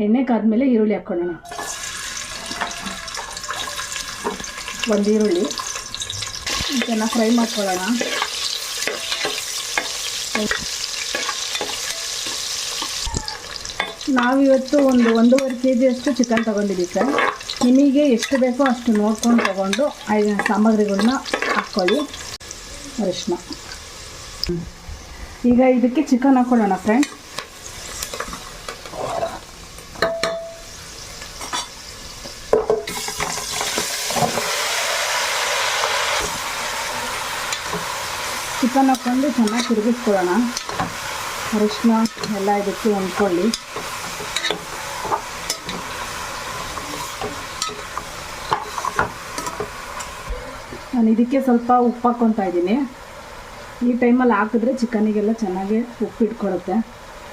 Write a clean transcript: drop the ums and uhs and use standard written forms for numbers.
ಎಣ್ಣೆ ಕಾದ್ಮೇಲೆ ಈರುಳ್ಳಿ ಹಾಕ್ಕೊಳ್ಳೋಣ. ಒಂದು ಈರುಳ್ಳಿ ಚೆನ್ನಾಗಿ ಫ್ರೈ ಮಾಡ್ಕೊಳ್ಳೋಣ. ನಾವಿವತ್ತು 1.5 kg ಅಷ್ಟು ಚಿಕನ್ ತೊಗೊಂಡಿದ್ದೀವಿ ಸರ್. ನಿಮಗೆ ಎಷ್ಟು ಬೇಕೋ ಅಷ್ಟು ನೋಡ್ಕೊಂಡು ತೊಗೊಂಡು ಸಾಮಗ್ರಿಗಳನ್ನ ಹಾಕ್ಕೊಳ್ಳಿ. ಅರಿಶಿನ. ಈಗ ಇದಕ್ಕೆ ಚಿಕನ್ ಹಾಕ್ಕೊಳ್ಳೋಣ ಫ್ರೆಂಡ್. ಚಿಕನ್ ಹಾಕ್ಕೊಂಡು ಚೆನ್ನಾಗಿ ತಿರುಗಿಸ್ಕೊಳ್ಳೋಣ. ಅರಿಶಿನ ಎಲ್ಲ ಇದಕ್ಕೆ ಹೊಂದ್ಕೊಳ್ಳಿ. ನಾನು ಇದಕ್ಕೆ ಸ್ವಲ್ಪ ಉಪ್ಪು ಹಾಕ್ಕೊತಾ ಇದ್ದೀನಿ. ಈ ಟೈಮಲ್ಲಿ ಹಾಕಿದ್ರೆ ಚಿಕನಿಗೆಲ್ಲ ಚೆನ್ನಾಗಿ ಉಪ್ಪು ಇಟ್ಕೊಳ್ಳುತ್ತೆ.